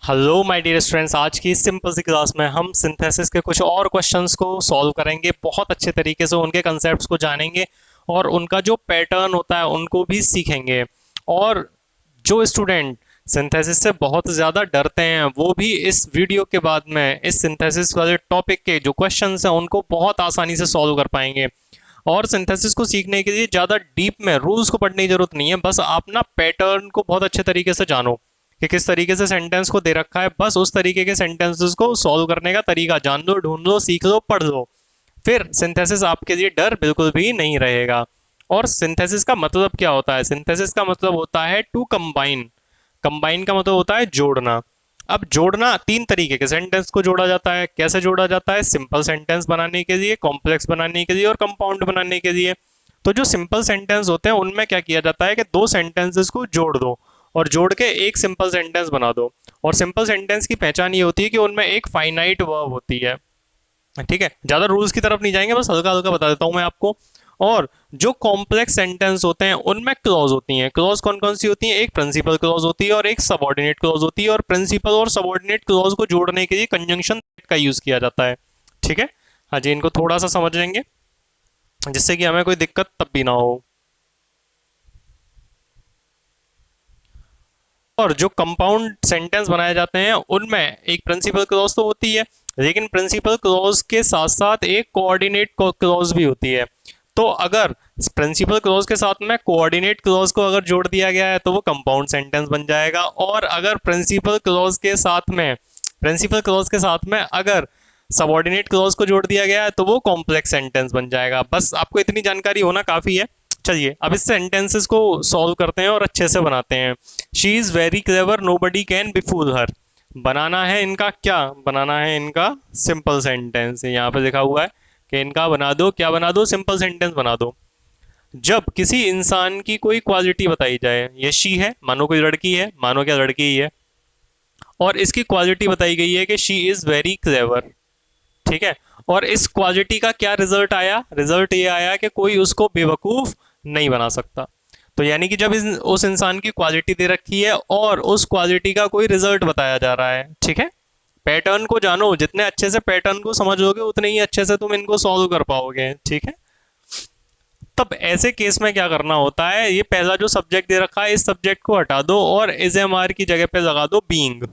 Hello my dear students, आज की इस सिंपल सी क्लास में हम सिंथेसिस के कुछ और क्वेश्चंस को सॉल्व करेंगे। बहुत अच्छे तरीके से उनके कंसेप्ट्स को जानेंगे और उनका जो पैटर्न होता है उनको भी सीखेंगे। और जो स्टूडेंट सिंथेसिस से बहुत ज़्यादा डरते हैं वो भी इस वीडियो के बाद में इस सिंथेसिस वाले टॉपिक के जो क्वेश्चंस हैं उनको बहुत आसानी से सॉल्व कर पाएंगे। और सिंथेसिस को सीखने के लिए ज़्यादा डीप में रूल्स को पढ़ने की जरूरत नहीं है, बस आप ना पैटर्न को बहुत अच्छे तरीके से जानो कि किस तरीके से सेंटेंस को दे रखा है। बस उस तरीके के सेंटेंसेस को सॉल्व करने का तरीका जान लो, ढूंढ लो, सीख लो, पढ़ लो। फिर सिंथेसिस आपके लिए डर बिल्कुल भी नहीं रहेगा। और सिंथेसिस का मतलब क्या होता है? सिंथेसिस का मतलब होता है टू कंबाइन। कंबाइन का मतलब होता है जोड़ना। अब जोड़ना तीन तरीके के सेंटेंस को जोड़ा जाता है। कैसे जोड़ा जाता है? सिंपल सेंटेंस बनाने के लिए, कॉम्प्लेक्स बनाने के लिए और कंपाउंड बनाने के लिए। तो जो सिंपल सेंटेंस होते हैं उनमें क्या किया जाता है कि दो सेंटेंसेस को जोड़ दो और जोड़ के एक सिंपल सेंटेंस बना दो। और सिंपल सेंटेंस की पहचान ये होती है कि उनमें एक फाइनाइट वर्ब होती है। ठीक है, ज्यादा रूल्स की तरफ नहीं जाएंगे, बस हल्का हल्का बता देता हूं मैं आपको। और जो कॉम्प्लेक्स सेंटेंस होते हैं उनमें क्लॉज होती हैं। क्लॉज कौन कौन सी होती हैं? एक प्रिंसिपल क्लॉज होती है और एक सबऑर्डिनेट क्लॉज होती है। और प्रिंसिपल और सबऑर्डिनेट क्लॉज को जोड़ने के लिए कंजंक्शन का यूज किया जाता है। ठीक है, हाँ जी, इनको थोड़ा सा समझ लेंगे जिससे कि हमें कोई दिक्कत तब भी ना हो। और जो कंपाउंड सेंटेंस बनाए जाते हैं उनमें एक प्रिंसिपल क्लॉज तो होती है, लेकिन प्रिंसिपल क्लॉज के साथ साथ एक कोऑर्डिनेट क्लॉज भी होती है। तो अगर प्रिंसिपल क्लॉज के साथ में कोऑर्डिनेट क्लॉज को अगर जोड़ दिया गया है तो वो कंपाउंड सेंटेंस बन जाएगा। और अगर प्रिंसिपल क्लॉज के साथ में अगर सबऑर्डिनेट क्लॉज को जोड़ दिया गया है तो वो कॉम्प्लेक्स सेंटेंस बन जाएगा। बस आपको इतनी जानकारी होना काफी है। चलिए अब इस सेंटेंसेस को सॉल्व करते हैं और अच्छे से बनाते हैं। She is very clever, nobody can befool her. बनाना है इनका क्या? बनाना है इनका सिंपल सेंटेंस। यहाँ पे लिखा हुआ है कि इनका बना दो, क्या बना दो? सिंपल सेंटेंस बना दो। जब किसी इंसान की कोई क्वालिटी बताई जाए, ये शी है, मानो कोई लड़की है, मानो क्या लड़की ही है, और इसकी क्वालिटी बताई गई है कि शी इज वेरी क्लेवर। ठीक है, और इस क्वालिटी का क्या रिजल्ट आया? रिजल्ट ये आया कि कोई उसको बेवकूफ नहीं बना सकता। तो यानी कि जब उस इंसान की क्वालिटी दे रखी है और उस क्वालिटी का कोई रिजल्ट बताया जा रहा है। ठीक है, पैटर्न को जानो, जितने अच्छे से पैटर्न को समझोगे उतने ही अच्छे से तुम इनको सॉल्व कर पाओगे। ठीक है, तब ऐसे केस में क्या करना होता है? ये पहला जो सब्जेक्ट दे रखा है इस सब्जेक्ट को हटा दो और इज एम आर की जगह पे लगा दो बीइंग।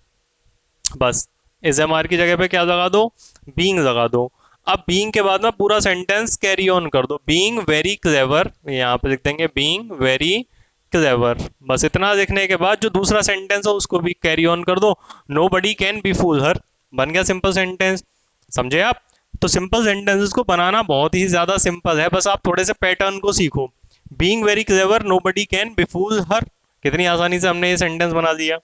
बस इज एम आर की जगह पे क्या लगा दो? बीइंग लगा दो। अब बीइंग के बाद में पूरा सेंटेंस कैरी ऑन कर दो। बीइंग वेरी क्लेवर, यहाँ पे लिख देंगे बीइंग वेरी क्लेवर। बस इतना लिखने के बाद जो दूसरा सेंटेंस है उसको भी कैरी ऑन कर दो। No buddy can be fool हर। बन गया सिंपल सेंटेंस। समझे आप? तो सिंपल सेंटेंसेस को बनाना बहुत ही ज्यादा सिंपल है, बस आप थोड़े से पैटर्न को सीखो। Being very clever, nobody can be fool her. कितनी आसानी से हमने ये सेंटेंस बना दिया।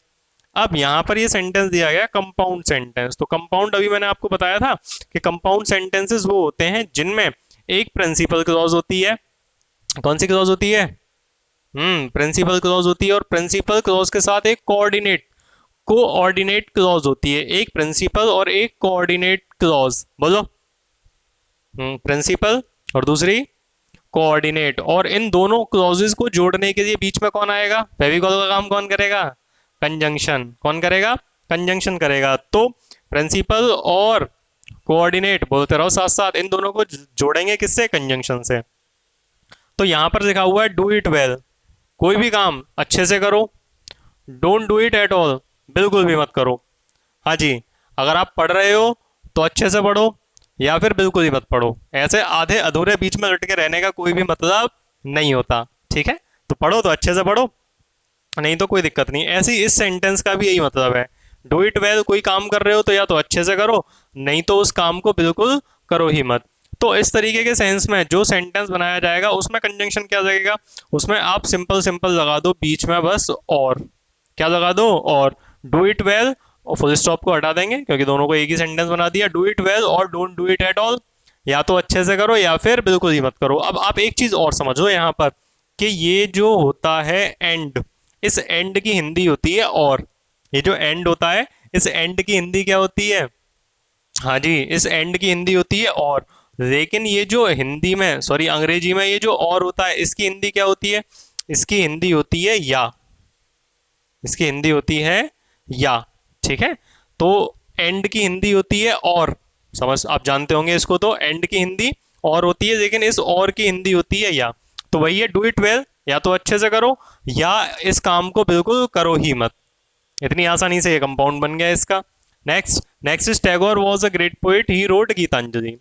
अब यहाँ पर ये सेंटेंस दिया गया कंपाउंड सेंटेंस। तो कंपाउंड अभी मैंने आपको बताया था कि कंपाउंड सेंटेंसेस वो होते हैं जिनमें एक प्रिंसिपल क्लॉज होती है। कौन सी क्लॉज होती है? प्रिंसिपल क्लॉज होती है और प्रिंसिपल क्लॉज के साथ एक कोऑर्डिनेट क्लॉज होती है। एक प्रिंसिपल और एक कोऑर्डिनेट क्लॉज, बोलो। प्रिंसिपल और दूसरी कोऑर्डिनेट। और इन दोनों क्लॉजेस को जोड़ने के लिए बीच में कौन आएगा? फेविकॉल का काम कौन करेगा? कंजंक्शन। कौन करेगा? कंजंक्शन करेगा। तो प्रिंसिपल और कोऑर्डिनेट बोलते रहो साथ साथ, इन दोनों को जोड़ेंगे किससे? कंजंक्शन से। तो यहां पर लिखा हुआ है डू इट वेल। कोई भी काम अच्छे से करो। Don't do it at all, बिल्कुल भी मत करो। हाँ जी, अगर आप पढ़ रहे हो तो अच्छे से पढ़ो या फिर बिल्कुल ही मत पढ़ो। ऐसे आधे अधूरे बीच में लटके रहने का कोई भी मतलब नहीं होता। ठीक है, तो पढ़ो तो अच्छे से पढ़ो, नहीं तो कोई दिक्कत नहीं। ऐसी इस सेंटेंस का भी यही मतलब है। डू इट वेल, कोई काम कर रहे हो तो या तो अच्छे से करो, नहीं तो उस काम को बिल्कुल करो ही मत। तो इस तरीके के सेंस में जो सेंटेंस बनाया जाएगा उसमें कंजंक्शन क्या लगेगा? उसमें आप सिंपल सिंपल लगा दो बीच में बस और। क्या लगा दो? और। डू इट वेल और फुल स्टॉप को हटा देंगे क्योंकि दोनों को एक ही सेंटेंस बना दिया। डू इट वेल और don't do it at all, या तो अच्छे से करो या फिर बिल्कुल ही मत करो। अब आप एक चीज और समझो यहाँ पर कि ये जो होता है एंड, इस एंड की हिंदी होती है और। ये जो एंड होता है इस एंड की हिंदी क्या होती है? हाँ जी, इस एंड की हिंदी होती है और। लेकिन ये जो हिंदी में, सॉरी अंग्रेजी में ये जो और होता है इसकी हिंदी क्या होती है? इसकी हिंदी होती है या। इसकी हिंदी होती है या। ठीक है। तो एंड की हिंदी होती है और, समझ आप जानते होंगे इसको, तो एंड की हिंदी और होती है, लेकिन इस और की हिंदी होती है या। तो वही है डू इट वेल, या तो अच्छे से करो या इस काम को बिल्कुल करो ही मत। इतनी आसानी से ये कंपाउंड बन गया इसका। Next next is Tagore was a great poet he wrote Gitanjali.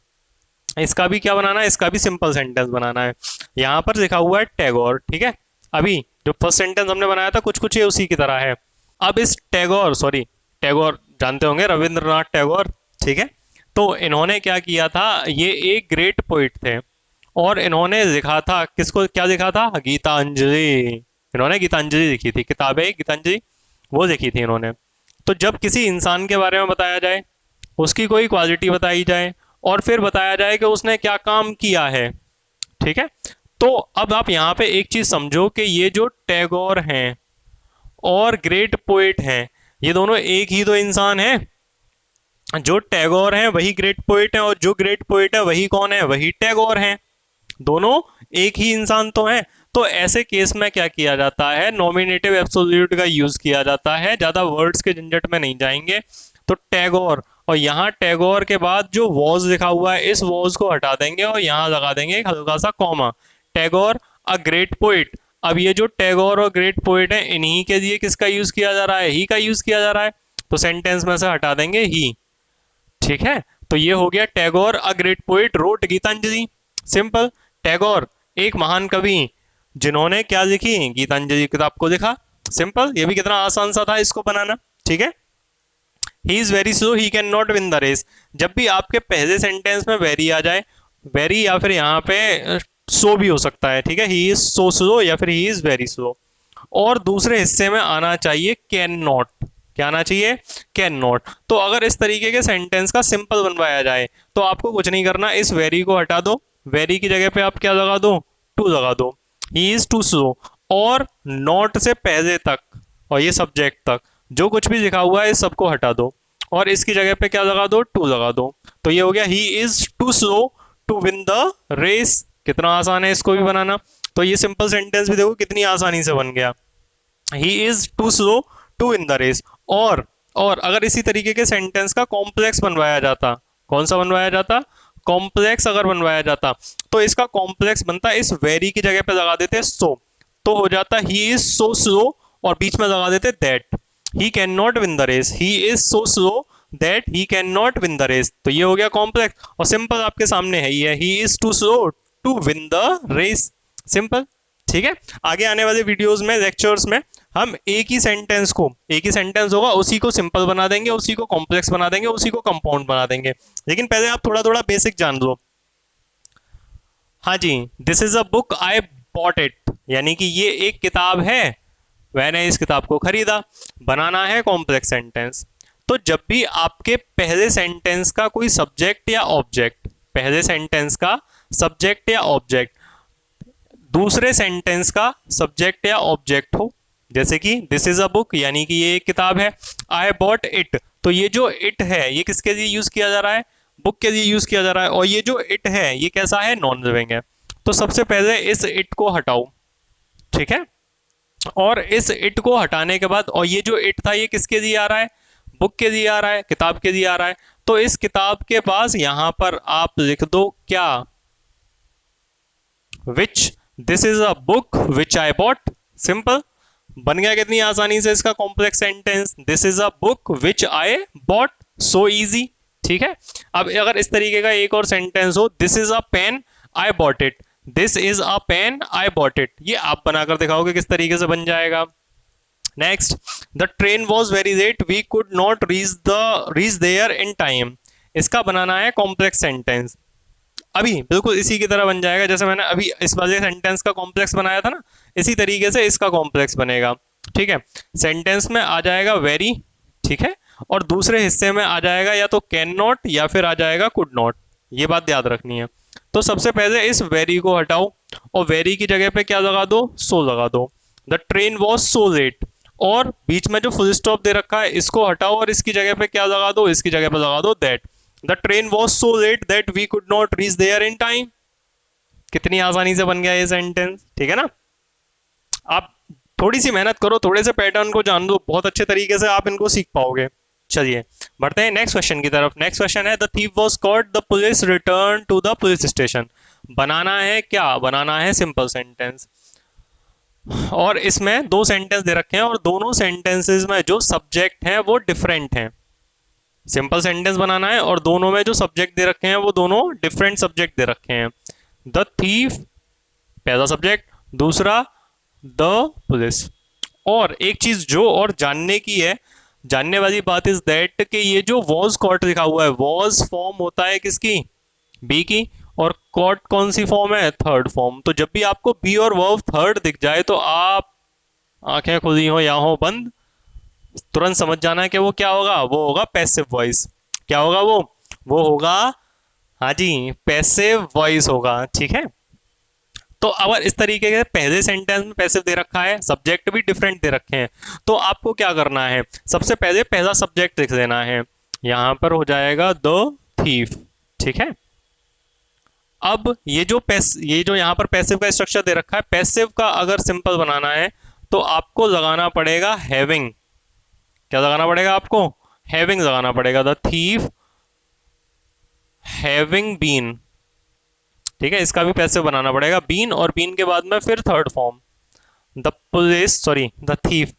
इसका भी क्या बनाना है, इसका भी सिंपल सेंटेंस बनाना है। यहाँ पर लिखा हुआ है टैगोर, ठीक है। अभी जो फर्स्ट सेंटेंस हमने बनाया था कुछ कुछ ये उसी की तरह है। अब इस टैगोर, सॉरी टैगोर जानते होंगे रविंद्रनाथ टैगोर, ठीक है। तो इन्होंने क्या किया था, ये एक ग्रेट पोइट थे और इन्होंने लिखा था, किसको क्या लिखा था, गीतांजलि। इन्होंने गीतांजलि लिखी थी, किताब है गीतांजलि, वो लिखी थी इन्होंने। तो जब किसी इंसान के बारे में बताया जाए, उसकी कोई क्वालिटी बताई जाए और फिर बताया जाए कि उसने क्या काम किया है, ठीक है। तो अब आप यहाँ पे एक चीज समझो कि ये जो टैगोर हैं और ग्रेट पोइट हैं, ये दोनों एक ही तो इंसान है। जो टैगोर हैं वही ग्रेट पोइट है और जो ग्रेट पोइट है वही कौन है, वही टैगोर हैं। दोनों एक ही इंसान तो हैं। तो ऐसे केस में क्या किया जाता है, नॉमिनेटिव एब्सोल्यूट का यूज किया जाता है, ज्यादा वर्ड्स के झंझट में नहीं जाएंगे। तो टैगोर, और यहाँ टैगोर के बाद जो वॉज लिखा हुआ है इस वॉज को हटा देंगे और यहाँ लगा देंगे एक हल्का सा comma, Tagore a great poet. अब ये जो टैगोर और ग्रेट पोइट है इन्हीं के लिए किसका यूज किया जा रहा है, ही का यूज किया जा रहा है। तो सेंटेंस में से हटा देंगे ही, ठीक है। तो ये हो गया Tagore a great poet wrote Gitanjali, simple. Tagore एक महान कवि जिन्होंने क्या लिखी, गीतांजलि किताब को लिखा, सिंपल। ये भी कितना आसान सा था इसको बनाना, ठीक है। He is very slow he can not win the race. जब भी आपके पहले सेंटेंस में वेरी आ जाए, वेरी या फिर यहाँ पे सो भी हो सकता है, ठीक है। ही इज सो स्लो या फिर ही इज वेरी स्लो। और दूसरे हिस्से में आना चाहिए कैन नॉट, क्या आना चाहिए, कैन नॉट। तो अगर इस तरीके के सेंटेंस का सिंपल बनवाया जाए तो आपको कुछ नहीं करना, इस वेरी को हटा दो, वेरी की जगह पे आप क्या लगा दो, टू लगा दो। ही इज टू स्लो, और नॉट से पहले तक और ये सब्जेक्ट तक जो कुछ भी लिखा हुआ है इस सबको हटा दो और इसकी जगह पे क्या लगा दो, टू लगा दो। तो ये हो गया he is too slow to win the race. कितना आसान है इसको भी बनाना। तो ये सिंपल सेंटेंस भी देखो कितनी आसानी से बन गया, he is too slow to in the race. और अगर इसी तरीके के सेंटेंस का कॉम्प्लेक्स बनवाया जाता, कौन सा बनवाया जाता, कॉम्प्लेक्स अगर बनवाया जाता, तो इसका कॉम्प्लेक्स बनता इस वेरी की जगह पे लगा देते सो, तो हो जाता ही इज सो स्लो और बीच में लगा देते that, he can not win the race, he is so slow that he can not win the race. तो ये हो गया कॉम्प्लेक्स और सिंपल आपके सामने है, he is too slow to win the race, simple, ठीक है। आगे आने वाले वीडियोस में, लेक्चर्स में हम एक ही सेंटेंस को, एक ही सेंटेंस होगा उसी को सिंपल बना देंगे, उसी को कॉम्प्लेक्स बना देंगे, उसी को कंपाउंड बना देंगे। लेकिन पहले आप थोड़ा थोड़ा बेसिक जान लो। हाँ जी, this is a book I bought it, यानी कि ये एक किताब है, मैंने इस किताब को खरीदा। बनाना है कॉम्प्लेक्स सेंटेंस। तो जब भी आपके पहले सेंटेंस का कोई सब्जेक्ट या ऑब्जेक्ट, पहले सेंटेंस का सब्जेक्ट या ऑब्जेक्ट दूसरे सेंटेंस का सब्जेक्ट या ऑब्जेक्ट हो, जैसे कि दिस इज अ बुक यानी कि ये एक किताब है, आई बॉट इट, तो ये जो इट है ये किसके लिए यूज किया जा रहा है, बुक के लिए यूज किया जा रहा है। और ये जो इट है ये कैसा है, नॉन लिविंग है। तो सबसे पहले इस इट को हटाओ, ठीक है। और इस इट को हटाने के बाद, और ये जो इट था ये किसके लिए आ रहा है, बुक के लिए आ रहा है, किताब के लिए आ रहा है। तो इस किताब के पास यहां पर आप लिख दो क्या, which, this is a book which I bought, simple. बन गया कितनी आसानी से इसका complex sentence, this is a book which I bought, so easy, ठीक है। अब अगर इस तरीके का एक और सेंटेंस हो, this is a pen I bought it, this is a pen I bought it, ये आप बनाकर दिखाओगे किस तरीके से बन जाएगा। Next, the train was very late we could not reach there in time, इसका बनाना है कॉम्प्लेक्स सेंटेंस। अभी बिल्कुल इसी की तरह बन जाएगा जैसे मैंने अभी इस वाले सेंटेंस का कॉम्प्लेक्स बनाया था ना, इसी तरीके से इसका कॉम्प्लेक्स बनेगा, ठीक है। सेंटेंस में आ जाएगा वेरी, ठीक है, और दूसरे हिस्से में आ जाएगा या तो कैन नॉट या फिर आ जाएगा कुड नॉट, ये बात याद रखनी है। तो सबसे पहले इस वेरी को हटाओ और वेरी की जगह पे क्या लगा दो, सो लगा दो। The train was so late, और बीच में जो फुल स्टॉप दे रखा है इसको हटाओ और इसकी जगह पे क्या लगा दो, इसकी जगह पे लगा दो that, the train was so late that we could not reach there in time. कितनी आसानी से बन गया ये सेंटेंस, ठीक है ना। आप थोड़ी सी मेहनत करो, थोड़े से पैटर्न को जान लो, बहुत अच्छे तरीके से आप इनको सीख पाओगे। चलिए बढ़ते हैं नेक्स्ट क्वेश्चन की तरफ। नेक्स्ट क्वेश्चन है the thief was caught, the police return to the police station. बनाना है क्या? बनाना है सिंपल सेंटेंस। और इसमें दो सेंटेंस दे रखे हैं और दोनों सेंटेंसेस में जो सब्जेक्ट हैं वो डिफरेंट हैं। सिंपल सेंटेंस बनाना है और दोनों में जो सब्जेक्ट दे रखे हैं वो दोनों डिफरेंट सब्जेक्ट दे रखे हैं। द थीफ पहला सब्जेक्ट, दूसरा द पुलिस। और एक चीज जो और जानने की है, जानने वाली बात इज दैट कि ये जो वॉज कॉट लिखा हुआ है, वॉज फॉर्म होता है किसकी? बी की। और कॉट कौन सी फॉर्म है? Third form. तो जब भी आपको बी और वर्ब थर्ड दिख जाए तो आप आंखें खुली हो या हो बंद, तुरंत समझ जाना है कि वो क्या होगा। वो होगा पैसिव वॉइस। क्या होगा वो होगा, हाँ जी, पैसिव वॉइस होगा। ठीक है। तो अगर इस तरीके के पहले सेंटेंस में पैसिव दे रखा है, सब्जेक्ट भी डिफरेंट दे रखे हैं, तो आपको क्या करना है, सबसे पहले पहला सब्जेक्ट लिख देना है। यहां पर हो जाएगा द थीफ। ठीक है। अब ये जो यहाँ पर पैसिव का स्ट्रक्चर दे रखा है, पैसिव का अगर सिंपल बनाना है तो आपको लगाना पड़ेगा हैविंग। क्या लगाना पड़ेगा आपको? हैविंग लगाना पड़ेगा। The thief having been. ठीक है, इसका भी पैसिव बनाना पड़ेगा, बीन, और बीन के बाद में फिर third form the thief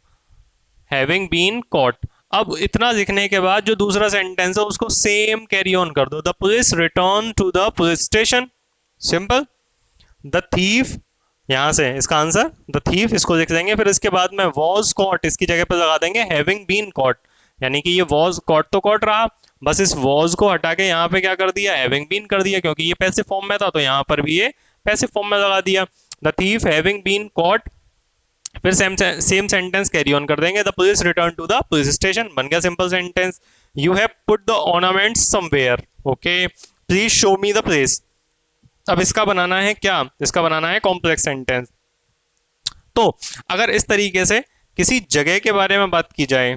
having been caught. अब इतना लिखने के बाद जो दूसरा सेंटेंस है उसको सेम कैरी ऑन कर दो। The police return to the police station. Simple. The thief, यहां से इसका आंसर द थीफ इसको लिख देंगे, फिर इसके बाद में वॉज कॉट इसकी जगह पर लगा देंगे हैविंग बीन कॉट। यानी कि ये वॉज कॉट तो कॉट रहा, बस इस वॉज को हटा के यहाँ पे क्या कर दिया, हैविंग बीन कर दिया, क्योंकि ये पैसिव फॉर्म में था तो यहाँ पर भी ये पैसिव फॉर्म में लगा दिया। The thief having been caught, फिर सेम सेंटेंस कैरी ऑन कर देंगे। The police return to the police station. बन गया simple sentence. You have put the ornaments somewhere. Okay, please show me the place. अब इसका बनाना है क्या? इसका बनाना है कॉम्प्लेक्स सेंटेंस। तो अगर इस तरीके से किसी जगह के बारे में बात की जाए,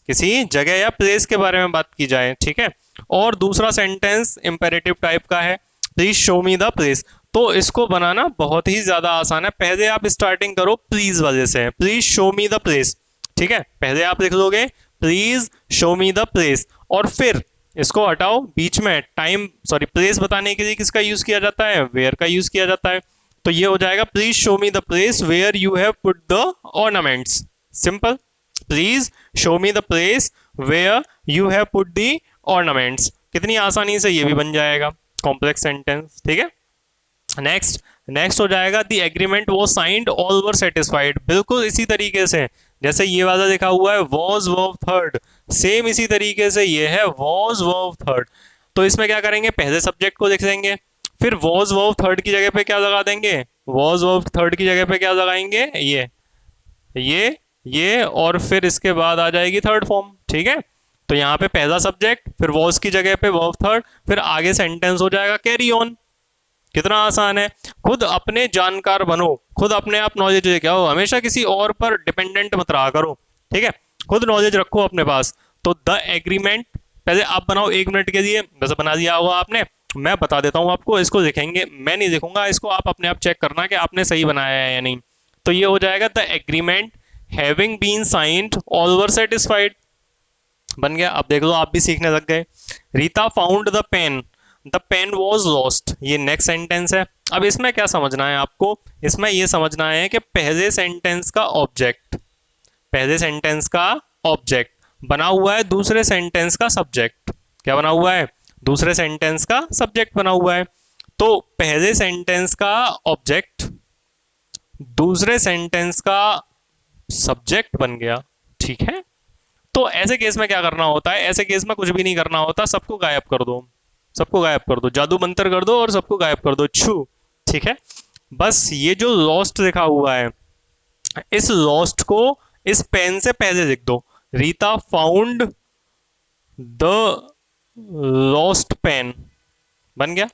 किसी जगह या प्लेस के बारे में बात की जाए, ठीक है, और दूसरा सेंटेंस इंपेरेटिव टाइप का है, please show me the place, तो इसको बनाना बहुत ही ज्यादा आसान है। पहले आप स्टार्टिंग करो प्लीज वाले से, please show me the place. ठीक है, पहले आप लिख लोगे please show me the place, और फिर इसको हटाओ, बीच में प्लेस बताने के लिए किसका यूज किया जाता है? वेयर का यूज किया जाता है। तो ये हो जाएगा please show me the place where you have put the ornaments. Simple. Please show me the place where you have put the ornaments. कितनी आसानी से ये भी बन जाएगा कॉम्प्लेक्स सेंटेंस। ठीक है। नेक्स्ट हो जाएगा the agreement was signed all were satisfied. बिल्कुल इसी तरीके से जैसे ये वाला लिखा हुआ है वाज वर्ब थर्ड, सेम इसी तरीके से ये है वाज वर्ब थर्ड। तो इसमें क्या करेंगे, पहले सब्जेक्ट को लिख देंगे, फिर वाज वर्ब थर्ड की जगह पे क्या लगा देंगे, वाज वर्ब थर्ड की जगह पे क्या लगाएंगे, ये और फिर इसके बाद आ जाएगी थर्ड फॉर्म। ठीक है। तो यहाँ पे पहला सब्जेक्ट, फिर वॉज की जगह पे वर्ब थर्ड, फिर आगे सेंटेंस हो जाएगा कैरी ऑन। कितना आसान है। खुद अपने जानकार बनो, खुद अपने आप नॉलेज लेके आओ, हमेशा किसी और पर डिपेंडेंट मत रहा करो। ठीक है, खुद नॉलेज रखो अपने पास। तो द एग्रीमेंट पहले आप बनाओ 1 मिनट के लिए, वैसे बना दिया होगा आपने, मैं बता देता हूं आपको। इसको लिखेंगे, मैं नहीं लिखूंगा, इसको आप अपने आप चेक करना कि आपने सही बनाया है या नहीं। तो ये हो जाएगा the agreement having been signed all were satisfied. बन गया। अब देख लो आप भी सीखने लग गए। Rita found the pen was lost, ये नेक्स्ट सेंटेंस है। अब इसमें क्या समझना है आपको, इसमें ये समझना है कि पहले सेंटेंस का ऑब्जेक्ट बना हुआ है दूसरे सेंटेंस का सब्जेक्ट। क्या बना हुआ है? दूसरे सेंटेंस का सब्जेक्ट बना हुआ है। तो पहले सेंटेंस का ऑब्जेक्ट दूसरे सेंटेंस का सब्जेक्ट बन गया। ठीक है। तो ऐसे केस में क्या करना होता है, ऐसे केस में कुछ भी नहीं करना होता, सबको गायब कर दो, जादू मंत्र कर दो और सबको गायब कर दो, छू। ठीक है। बस ये जो लॉस्ट लिखा हुआ है, इस लॉस्ट को इस पेन से पहले लिख दो। Rita found the lost pen बन गया।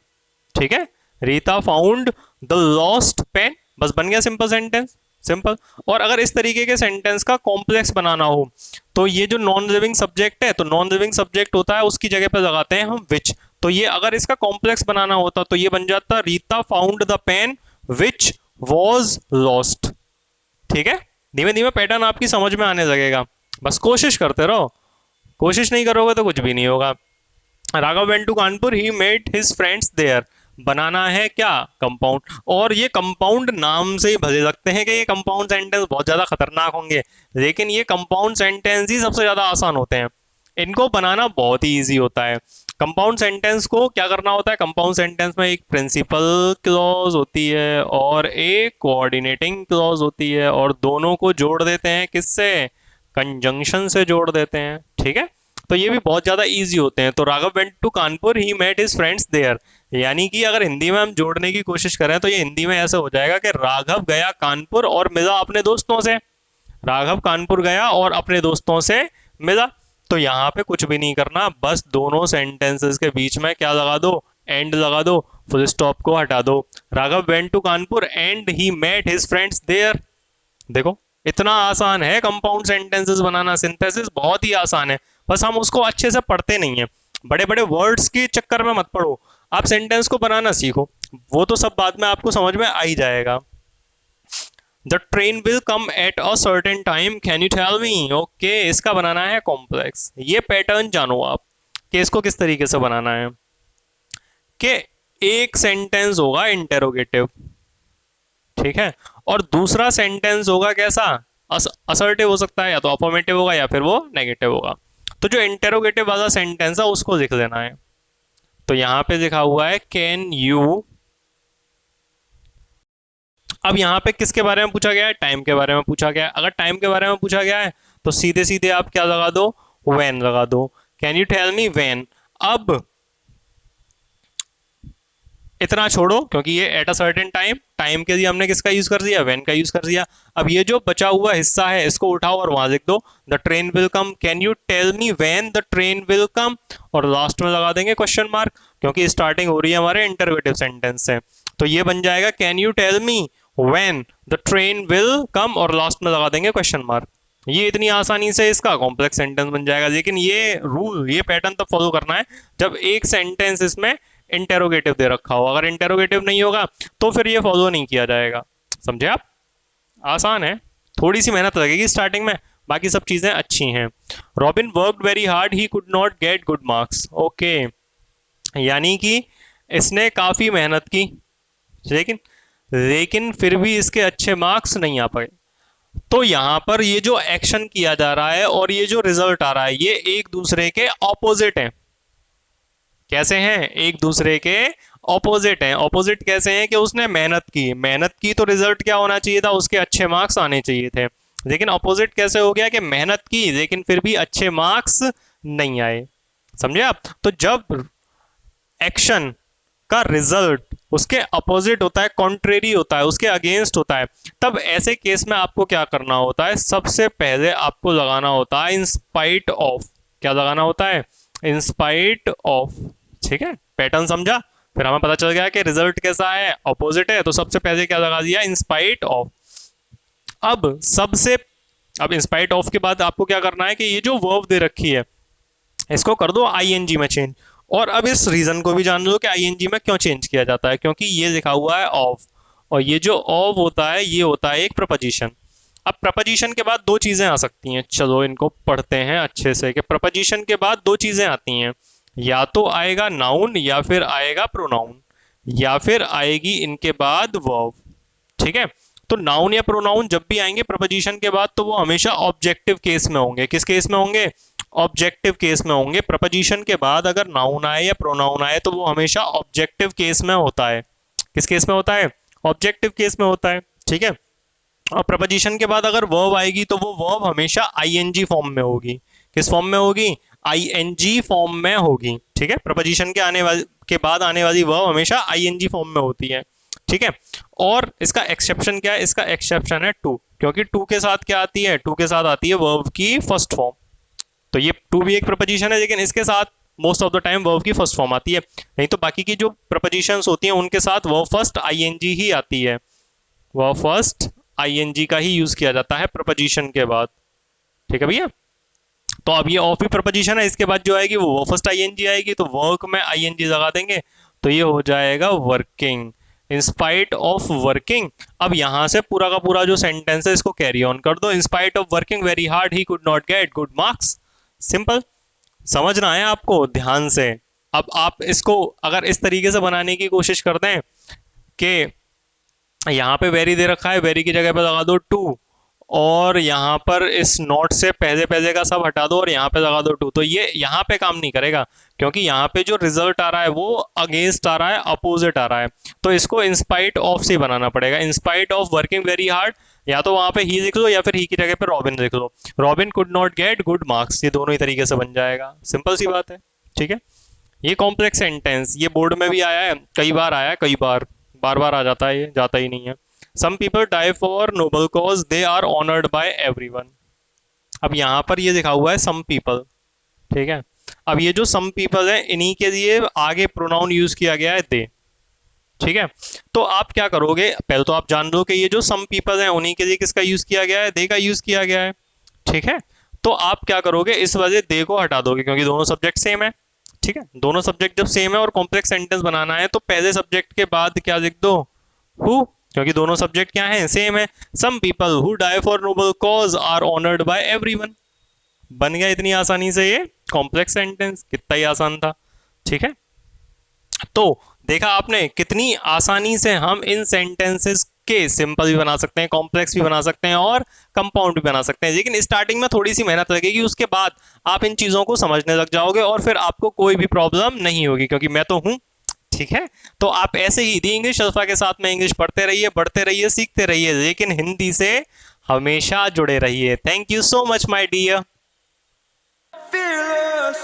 ठीक है, Rita found the lost pen, बस बन गया सिंपल सेंटेंस। सिंपल। और अगर इस तरीके के सेंटेंस का कॉम्प्लेक्स बनाना हो तो ये जो नॉन लिविंग सब्जेक्ट है, तो नॉन लिविंग सब्जेक्ट होता है, उसकी जगह पे लगाते हैं हम विच। तो ये अगर इसका कॉम्प्लेक्स बनाना होता तो ये बन जाता Rita found the pen which was lost. ठीक है। धीमे धीमे पैटर्न आपकी समझ में आने लगेगा, बस कोशिश करते रहो, कोशिश नहीं करोगे तो कुछ भी नहीं होगा। Raghav went to Kanpur, he met his friends there. बनाना है क्या, कंपाउंड। और ये कंपाउंड नाम से ही भले लगते हैं कि ये कंपाउंड सेंटेंस बहुत ज्यादा खतरनाक होंगे, लेकिन ये कंपाउंड सेंटेंस ही सबसे ज्यादा आसान होते हैं। इनको बनाना बहुत ही इजी होता है। कंपाउंड सेंटेंस को क्या करना होता है, कंपाउंड सेंटेंस में एक प्रिंसिपल क्लॉज होती है और एक कोऑर्डिनेटिंग क्लॉज होती है, और दोनों को जोड़ देते हैं किससे, कंजंक्शन से जोड़ देते हैं। ठीक है, तो ये भी बहुत ज्यादा इजी होते हैं। तो Raghav went to Kanpur, he met his friends there, यानी कि अगर हिंदी में हम जोड़ने की कोशिश करें तो ये हिंदी में ऐसे हो जाएगा कि राघव गया कानपुर और मिला अपने दोस्तों से। राघव कानपुर गया और अपने दोस्तों से मिला। तो यहाँ पे कुछ भी नहीं करना, बस दोनों सेंटेंसेस के बीच में क्या लगा दो, एंड लगा दो, फुल स्टॉप को हटा दो। Raghav went to Kanpur and he met his friends there. देखो इतना आसान है कंपाउंड सेंटेंसेस बनाना, सिंथेसिस बहुत ही आसान है, बस हम उसको अच्छे से पढ़ते नहीं है। बड़े बड़े वर्ड्स के चक्कर में मत पड़ो, आप सेंटेंस को बनाना सीखो, वो तो सब बाद में आपको समझ में आ ही जाएगा। The train will come at a certain time, can you tell me. Okay, इसका बनाना है कॉम्प्लेक्स। ये पैटर्न जानो आप कि इसको किस तरीके से बनाना है। कि एक सेंटेंस होगा इंटेरोगेटिव, ठीक है, और दूसरा सेंटेंस होगा कैसा, असर्टिव हो सकता है, या तो अफर्मेटिव होगा या फिर वो नेगेटिव होगा। तो जो इंटेरोगेटिव वाला सेंटेंस है उसको लिख लेना है। तो यहां पे लिखा हुआ है कैन यू। अब यहाँ पे किसके बारे में पूछा गया है, टाइम के बारे में पूछा गया है। अगर टाइम के बारे में पूछा गया है तो सीधे सीधे आप क्या लगा दो, व्हेन लगा दो। Can you tell me when. अब इतना छोड़ो क्योंकि ये at a certain time, time के लिए हमने किसका यूज कर दिया, व्हेन का यूज कर दिया। अब ये जो बचा हुआ हिस्सा है इसको उठाओ और वहां लिख दो, the train will come, can you tell me when the train will come, और लास्ट में लगा देंगे क्वेश्चन मार्क क्योंकि स्टार्टिंग हो रही है हमारे इंटरोगेटिव सेंटेंस से। तो ये बन जाएगा can you tell me when the train will come, और लास्ट में लगा देंगे क्वेश्चन मार्क। ये इतनी आसानी से इसका कॉम्प्लेक्स सेंटेंस बन जाएगा। लेकिन ये रूल, ये पैटर्न तब फॉलो करना है जब एक सेंटेंस इसमें इंटेरोगेटिव दे रखा हो। अगर इंटेरोगेटिव नहीं होगा तो फिर ये फॉलो नहीं किया जाएगा। समझे आप, आसान है, थोड़ी सी मेहनत लगेगी स्टार्टिंग में, बाकी सब चीजें अच्छी हैं। Robin worked very hard, he could not get good marks. Okay, यानी कि इसने काफी मेहनत की लेकिन लेकिन फिर भी इसके अच्छे मार्क्स नहीं आ पाए। तो यहां पर ये जो एक्शन किया जा रहा है और ये जो रिजल्ट आ रहा है ये एक दूसरे के ऑपोजिट हैं। कैसे हैं, एक दूसरे के ऑपोजिट हैं। ऑपोजिट कैसे हैं कि उसने मेहनत की तो रिजल्ट क्या होना चाहिए था, उसके अच्छे मार्क्स आने चाहिए थे। लेकिन ऑपोजिट कैसे हो गया कि मेहनत की लेकिन फिर भी अच्छे मार्क्स नहीं आए। समझे आप। तो जब एक्शन का रिजल्ट उसके अपोजिट होता है, कॉन्ट्रेरी होता है, उसके अगेंस्ट होता है, तब ऐसे केस में आपको क्या करना होता है, सबसे पहले आपको लगाना होता है इन स्पाइट ऑफ। क्या लगाना होता है, इन स्पाइट ऑफ। ठीक है, पैटर्न समझा। फिर हमें पता चल गया कि रिजल्ट कैसा है, अपोजिट है, तो सबसे पहले क्या लगा दिया, इन स्पाइट ऑफ। अब इन स्पाइट ऑफ के बाद आपको क्या करना है कि ये जो वर्ब दे रखी है इसको कर दो आईएनजी में चेंज। और अब इस रीजन को भी जान लो कि आईएनजी में क्यों चेंज किया जाता है, क्योंकि ये लिखा हुआ है ऑफ, और ये जो ऑफ होता है ये होता है एक प्रपोजिशन। अब प्रपोजिशन के बाद दो चीजें आ सकती हैं, चलो इनको पढ़ते हैं अच्छे से कि प्रपोजिशन के बाद दो चीजें आती हैं, या तो आएगा नाउन या फिर आएगा प्रोनाउन, या फिर आएगी इनके बाद वर्ब। ठीक है, तो नाउन या प्रोनाउन जब भी आएंगे प्रपोजिशन के बाद तो वो हमेशा ऑब्जेक्टिव केस में होंगे। किस केस में होंगे, ऑब्जेक्टिव केस में होंगे। प्रपोजिशन के बाद अगर नाउन आए या प्रोनाउन आए तो वो हमेशा ऑब्जेक्टिव केस में होता है। किस केस में होता है, ऑब्जेक्टिव केस में होता है। ठीक है, और प्रपोजिशन के बाद अगर वर्ब आएगी तो वो वर्ब हमेशा आईएनजी फॉर्म में होगी। किस फॉर्म में होगी, आईएनजी फॉर्म में होगी। ठीक है, प्रपोजिशन के बाद आने वाली वर्ब हमेशा आईएनजी फॉर्म में होती है। ठीक है, और इसका एक्सेप्शन क्या है, इसका एक्सेप्शन है टू, क्योंकि टू के साथ क्या आती है, टू के साथ आती है वर्ब की फर्स्ट फॉर्म। तो ये टू भी एक प्रपोजिशन है लेकिन इसके साथ most of the time verb की फर्स्ट फॉर्म आती है, नहीं तो बाकी की जो प्रपोजिशंस होती हैं उनके साथ वर्ब फर्स्ट आईएनजी ही आती है। वर्ब फर्स्ट आईएनजी का ही यूज किया जाता है प्रपोजिशन के बाद। ठीक है भैया, तो अब ये ऑफ भी प्रपोजिशन है, इसके बाद जो आएगी वो वर्ब फर्स्ट आईएनजी आएगी, तो वर्क में आईएनजी लगा देंगे तो ये हो जाएगा working, in spite of working. अब यहां से पूरा का पूरा जो सेंटेंस है इसको कैरी ऑन कर दो, in spite of working very hard he could not get good marks. Simple. समझना है आपको ध्यान से। अब आप इसको अगर इस तरीके से बनाने की कोशिश करते हैं कि यहाँ पे वेरी दे रखा है, वेरी की जगह पे लगा दो टू, और यहाँ पर इस नॉट से पहले पहले का सब हटा दो और यहाँ पे लगा दो टू, तो ये यहाँ पे काम नहीं करेगा, क्योंकि यहाँ पे जो रिजल्ट आ रहा है वो अगेंस्ट आ रहा है, अपोजिट आ रहा है। तो इसको इंस्पाइट ऑफ से बनाना पड़ेगा, in spite of working very hard, या तो वहां पे ही लिख लो या फिर ही की जगह पे रॉबिन लिख लो। Robin could not get good marks, ये दोनों ही तरीके से बन जाएगा, सिंपल सी बात है। ठीक है, ये कॉम्प्लेक्स सेंटेंस ये बोर्ड में भी आया है, कई बार आया है, कई बार, बार बार आ जाता है, ये जाता ही नहीं है। Some people die for noble cause, they are honoured by everyone. अब यहाँ पर ये लिखा हुआ है सम पीपल, ठीक है। अब ये जो सम पीपल है इन्हीं के लिए आगे प्रोनाउन यूज किया गया है दे, ठीक है। तो आप क्या करोगे, पहले तो आप जान लो कि ये जो सम पीपल हैं उन्हीं के लिए किसका यूज किया गया है, दे का यूज किया गया है, ठीक है। तो आप क्या करोगे, इस वजह दे को हटा दोगे, क्योंकि दोनों सब्जेक्ट सेम है, ठीक है। दोनों सब्जेक्ट जब सेम है और कॉम्प्लेक्स सेंटेंस बनाना है तो पहले सब्जेक्ट के बाद क्या लिख दो, हु, क्योंकि दोनों सब्जेक्ट क्या है, सेम है। Some people who die for noble cause are honoured by everyone, बन गया इतनी आसानी से ये कॉम्प्लेक्स सेंटेंस, कितना ही आसान था, ठीक है। तो देखा आपने कितनी आसानी से हम इन सेंटेंसेस के सिंपल भी बना सकते हैं, कॉम्प्लेक्स भी बना सकते हैं और कंपाउंड भी बना सकते हैं। लेकिन स्टार्टिंग में थोड़ी सी मेहनत लगेगी, उसके बाद आप इन चीजों को समझने लग जाओगे और फिर आपको कोई भी प्रॉब्लम नहीं होगी, क्योंकि मैं तो हूं, ठीक है। तो आप ऐसे ही दी इंग्लिश अल्फा के साथ में इंग्लिश पढ़ते रहिए, बढ़ते रहिए, सीखते रहिए, लेकिन हिंदी से हमेशा जुड़े रहिए। Thank you so much my dear. Fearless.